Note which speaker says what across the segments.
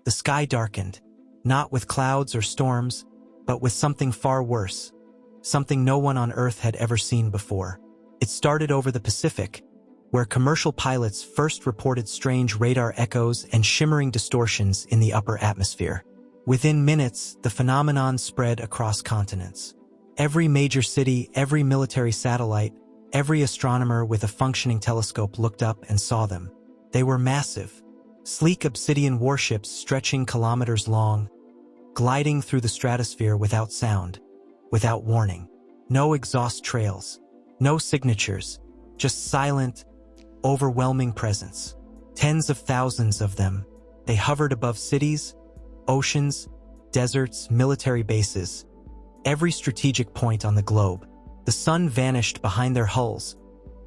Speaker 1: The sky darkened, not with clouds or storms, but with something far worse, something no one on Earth had ever seen before. It started over the Pacific, where commercial pilots first reported strange radar echoes and shimmering distortions in the upper atmosphere. Within minutes, the phenomenon spread across continents. Every major city, every military satellite, every astronomer with a functioning telescope looked up and saw them. They were massive, sleek obsidian warships stretching kilometers long, gliding through the stratosphere without sound, without warning. No exhaust trails, no signatures, just silent, overwhelming presence. Tens of thousands of them. They hovered above cities, oceans, deserts, military bases, every strategic point on the globe. The sun vanished behind their hulls,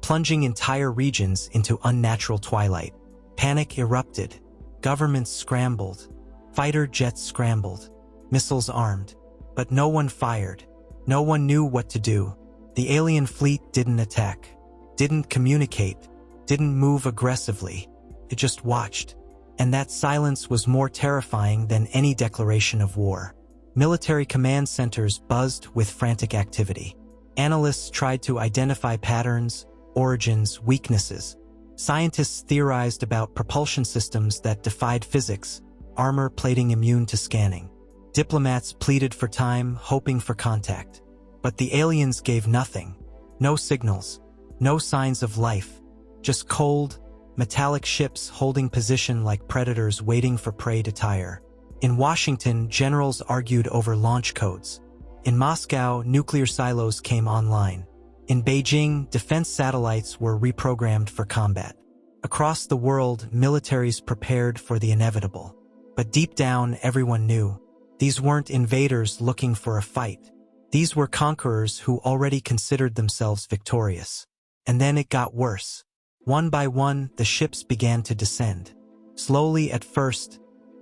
Speaker 1: plunging entire regions into unnatural twilight. Panic erupted. Governments scrambled. Fighter jets scrambled. Missiles armed. But no one fired. No one knew what to do. The alien fleet didn't attack, didn't communicate, didn't move aggressively. It just watched. And that silence was more terrifying than any declaration of war. Military command centers buzzed with frantic activity. Analysts tried to identify patterns, origins, weaknesses. Scientists theorized about propulsion systems that defied physics, armor plating immune to scanning. Diplomats pleaded for time, hoping for contact. But the aliens gave nothing. No signals, no signs of life. Just cold, metallic ships holding position like predators waiting for prey to tire. In Washington, generals argued over launch codes. In Moscow, nuclear silos came online. In Beijing, defense satellites were reprogrammed for combat. Across the world, militaries prepared for the inevitable. But deep down, everyone knew. These weren't invaders looking for a fight. These were conquerors who already considered themselves victorious. And then it got worse. One by one, the ships began to descend. Slowly at first,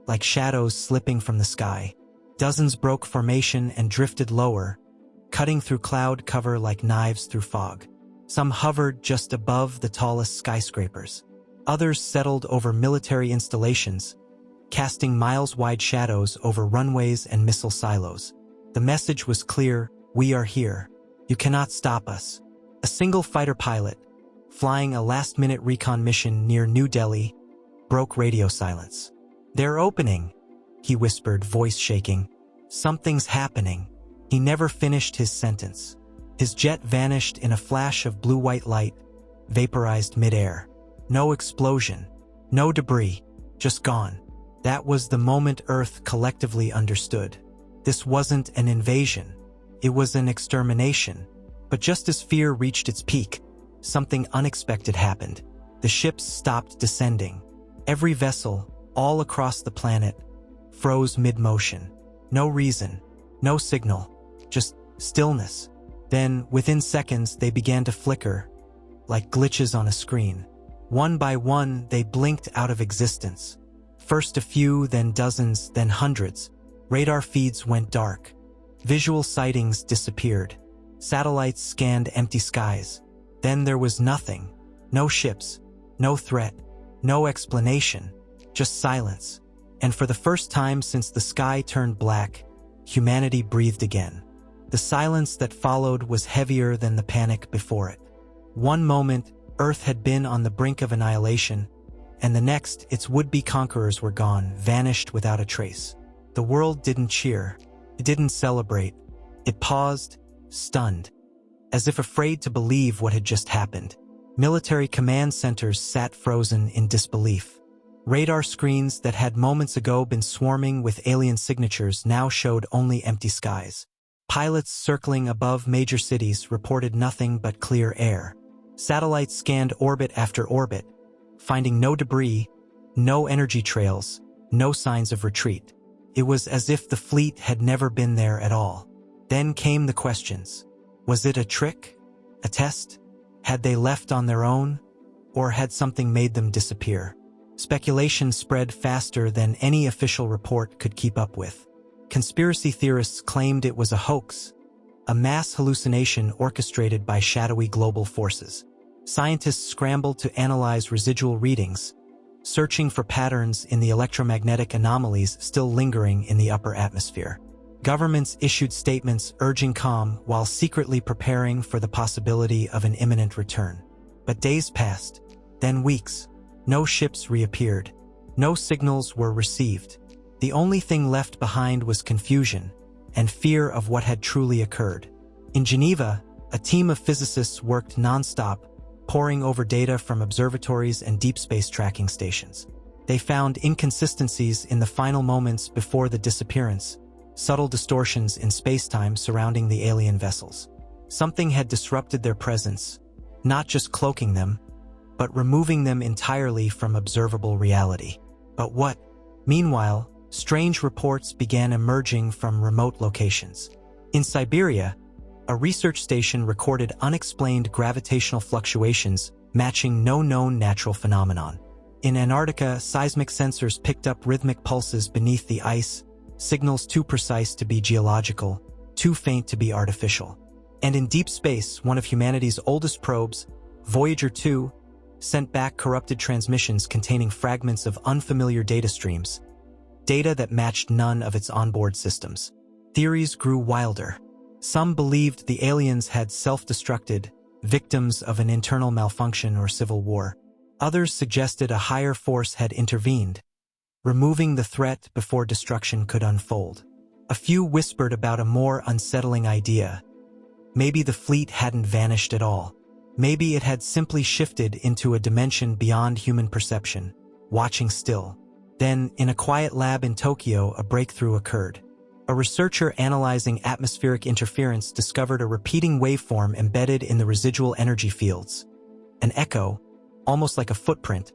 Speaker 1: like shadows slipping from the sky. Dozens broke formation and drifted lower, cutting through cloud cover like knives through fog. Some hovered just above the tallest skyscrapers. Others settled over military installations, casting miles-wide shadows over runways and missile silos. The message was clear: we are here. You cannot stop us. A single fighter pilot, flying a last-minute recon mission near New Delhi, broke radio silence. "They're opening," he whispered, voice shaking. "Something's happening." He never finished his sentence. His jet vanished in a flash of blue-white light, vaporized midair. No explosion, no debris, just gone. That was the moment Earth collectively understood. This wasn't an invasion. It was an extermination. But just as fear reached its peak, something unexpected happened. The ships stopped descending. Every vessel, all across the planet, froze mid-motion. No reason, no signal, just stillness. Then, within seconds, they began to flicker, like glitches on a screen. One by one, they blinked out of existence. First a few, then dozens, then hundreds. Radar feeds went dark. Visual sightings disappeared. Satellites scanned empty skies. Then there was nothing. No ships, no threat, no explanation, just silence. And for the first time since the sky turned black, humanity breathed again. The silence that followed was heavier than the panic before it. One moment, Earth had been on the brink of annihilation, and the next, its would-be conquerors were gone, vanished without a trace. The world didn't cheer. It didn't celebrate. It paused, stunned, as if afraid to believe what had just happened. Military command centers sat frozen in disbelief. Radar screens that had moments ago been swarming with alien signatures now showed only empty skies. Pilots circling above major cities reported nothing but clear air. Satellites scanned orbit after orbit, finding no debris, no energy trails, no signs of retreat. It was as if the fleet had never been there at all. Then came the questions. Was it a trick? A test? Had they left on their own? Or had something made them disappear? Speculation spread faster than any official report could keep up with. Conspiracy theorists claimed it was a hoax, a mass hallucination orchestrated by shadowy global forces. Scientists scrambled to analyze residual readings, searching for patterns in the electromagnetic anomalies still lingering in the upper atmosphere. Governments issued statements urging calm while secretly preparing for the possibility of an imminent return. But days passed, then weeks. No ships reappeared. No signals were received. The only thing left behind was confusion and fear of what had truly occurred. In Geneva, a team of physicists worked non-stop, poring over data from observatories and deep space tracking stations. They found inconsistencies in the final moments before the disappearance, subtle distortions in space-time surrounding the alien vessels. Something had disrupted their presence, not just cloaking them, but removing them entirely from observable reality. But what? Meanwhile, strange reports began emerging from remote locations. In Siberia, a research station recorded unexplained gravitational fluctuations matching no known natural phenomenon. In Antarctica, seismic sensors picked up rhythmic pulses beneath the ice, signals too precise to be geological, too faint to be artificial. And in deep space, one of humanity's oldest probes, Voyager 2, sent back corrupted transmissions containing fragments of unfamiliar data streams, data that matched none of its onboard systems. Theories grew wilder. Some believed the aliens had self-destructed, victims of an internal malfunction or civil war. Others suggested a higher force had intervened, removing the threat before destruction could unfold. A few whispered about a more unsettling idea. Maybe the fleet hadn't vanished at all. Maybe it had simply shifted into a dimension beyond human perception, watching still. Then, in a quiet lab in Tokyo, a breakthrough occurred. A researcher analyzing atmospheric interference discovered a repeating waveform embedded in the residual energy fields. An echo, almost like a footprint,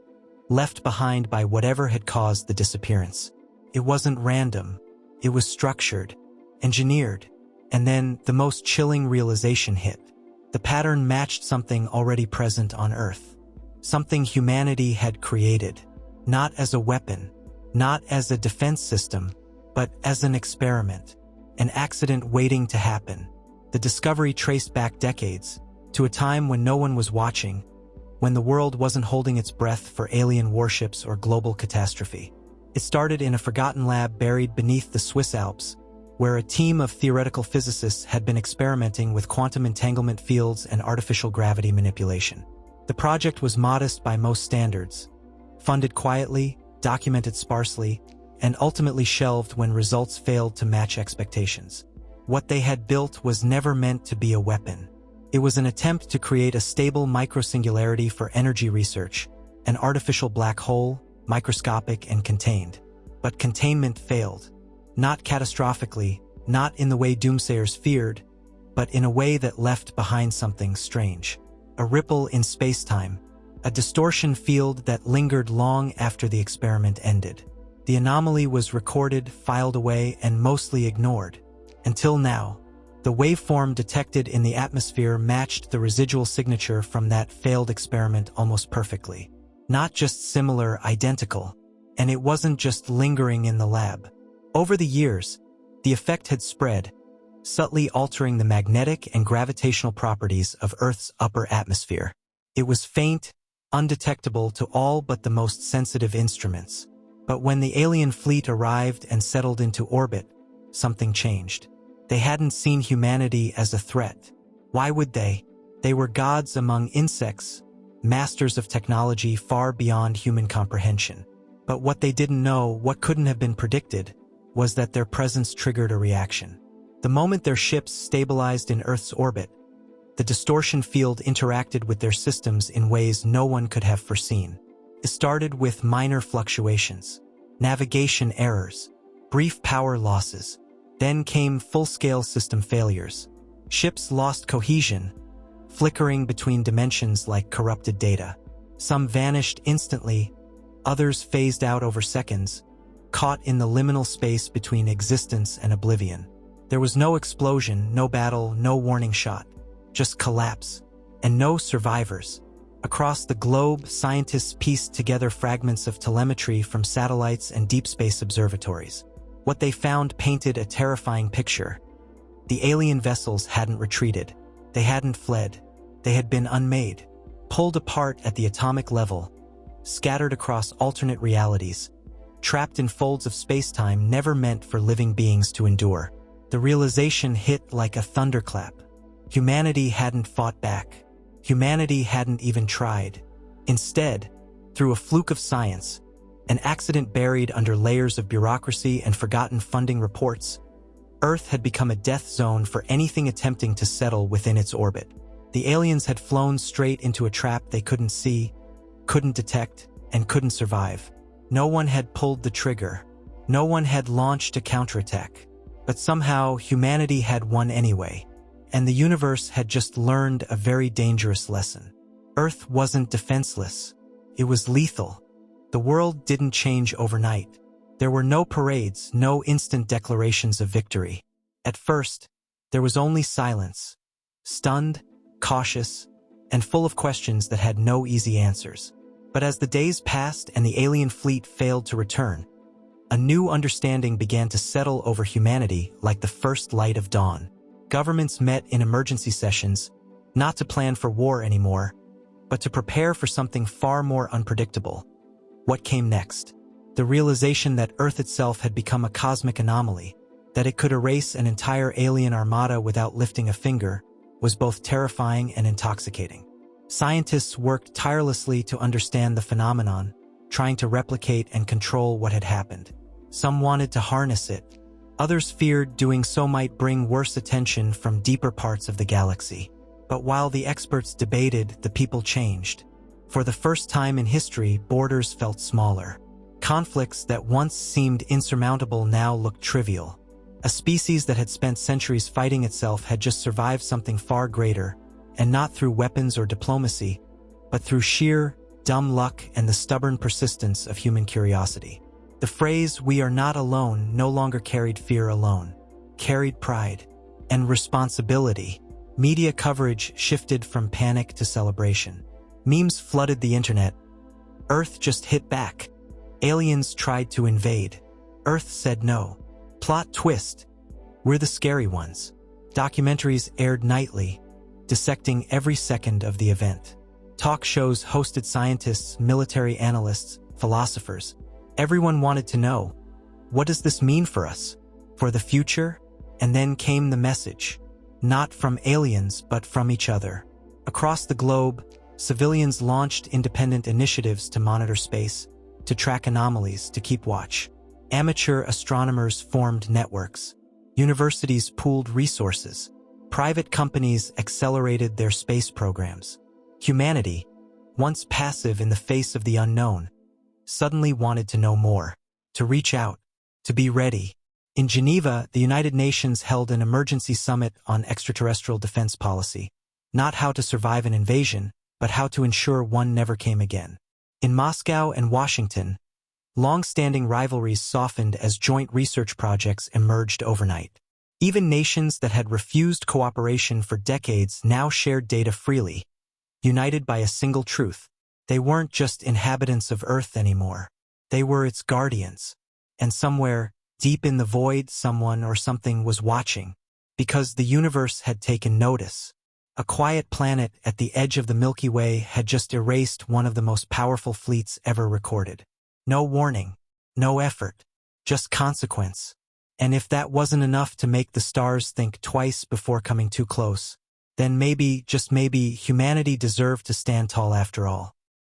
Speaker 1: left behind by whatever had caused the disappearance. It wasn't random. It was structured, engineered. And then the most chilling realization hit. The pattern matched something already present on Earth. Something humanity had created. Not as a weapon, not as a defense system, but as an experiment. An accident waiting to happen. The discovery traced back decades, to a time when no one was watching, when the world wasn't holding its breath for alien warships or global catastrophe. It started in a forgotten lab buried beneath the Swiss Alps, where a team of theoretical physicists had been experimenting with quantum entanglement fields and artificial gravity manipulation. The project was modest by most standards, funded quietly, documented sparsely, and ultimately shelved when results failed to match expectations. What they had built was never meant to be a weapon. It was an attempt to create a stable microsingularity for energy research, an artificial black hole, microscopic and contained. But containment failed. Not catastrophically, not in the way doomsayers feared, but in a way that left behind something strange. A ripple in space-time, a distortion field that lingered long after the experiment ended. The anomaly was recorded, filed away, and mostly ignored. Until now, the waveform detected in the atmosphere matched the residual signature from that failed experiment almost perfectly. Not just similar, identical. And it wasn't just lingering in the lab. Over the years, the effect had spread, subtly altering the magnetic and gravitational properties of Earth's upper atmosphere. It was faint, undetectable to all but the most sensitive instruments. But when the alien fleet arrived and settled into orbit, something changed. They hadn't seen humanity as a threat. Why would they? They were gods among insects, masters of technology far beyond human comprehension. But what they didn't know, what couldn't have been predicted, was that their presence triggered a reaction. The moment their ships stabilized in Earth's orbit, the distortion field interacted with their systems in ways no one could have foreseen. It started with minor fluctuations, navigation errors, brief power losses. Then came full-scale system failures. Ships lost cohesion, flickering between dimensions like corrupted data. Some vanished instantly, others phased out over seconds, caught in the liminal space between existence and oblivion. There was no explosion, no battle, no warning shot, just collapse, and no survivors. Across the globe, scientists pieced together fragments of telemetry from satellites and deep space observatories. What they found painted a terrifying picture. The alien vessels hadn't retreated. They hadn't fled. They had been unmade, pulled apart at the atomic level, scattered across alternate realities, trapped in folds of space-time never meant for living beings to endure. The realization hit like a thunderclap. Humanity hadn't fought back. Humanity hadn't even tried. Instead, through a fluke of science, an accident buried under layers of bureaucracy and forgotten funding reports, Earth had become a death zone for anything attempting to settle within its orbit. The aliens had flown straight into a trap they couldn't see, couldn't detect, and couldn't survive. No one had pulled the trigger. No one had launched a counterattack. But somehow, humanity had won anyway, and the universe had just learned a very dangerous lesson. Earth wasn't defenseless. It was lethal. The world didn't change overnight. There were no parades, no instant declarations of victory. At first, there was only silence, stunned, cautious, and full of questions that had no easy answers. But as the days passed and the alien fleet failed to return, a new understanding began to settle over humanity like the first light of dawn. Governments met in emergency sessions, not to plan for war anymore, but to prepare for something far more unpredictable. What came next? The realization that Earth itself had become a cosmic anomaly, that it could erase an entire alien armada without lifting a finger, was both terrifying and intoxicating. Scientists worked tirelessly to understand the phenomenon, trying to replicate and control what had happened. Some wanted to harness it. Others feared doing so might bring worse attention from deeper parts of the galaxy. But while the experts debated, the people changed. For the first time in history, borders felt smaller. Conflicts that once seemed insurmountable now looked trivial. A species that had spent centuries fighting itself had just survived something far greater, and not through weapons or diplomacy, but through sheer, dumb luck and the stubborn persistence of human curiosity. The phrase, "we are not alone," no longer carried fear alone, carried pride and responsibility. Media coverage shifted from panic to celebration. Memes flooded the internet. Earth just hit back. Aliens tried to invade. Earth said no. Plot twist: we're the scary ones. Documentaries aired nightly, dissecting every second of the event. Talk shows hosted scientists, military analysts, philosophers. Everyone wanted to know, what does this mean for us? For the future? And then came the message. Not from aliens, but from each other. Across the globe, civilians launched independent initiatives to monitor space, to track anomalies, to keep watch. Amateur astronomers formed networks. Universities pooled resources. Private companies accelerated their space programs. Humanity, once passive in the face of the unknown, suddenly wanted to know more, to reach out, to be ready. In Geneva, the United Nations held an emergency summit on extraterrestrial defense policy. Not how to survive an invasion, but how to ensure one never came again. In Moscow and Washington, long-standing rivalries softened as joint research projects emerged overnight. Even nations that had refused cooperation for decades now shared data freely, united by a single truth. They weren't just inhabitants of Earth anymore. They were its guardians. And somewhere, deep in the void, someone or something was watching, because the universe had taken notice. A quiet planet at the edge of the Milky Way had just erased one of the most powerful fleets ever recorded. No warning, no effort, just consequence. And if that wasn't enough to make the stars think twice before coming too close, then maybe, just maybe, humanity deserved to stand tall after all.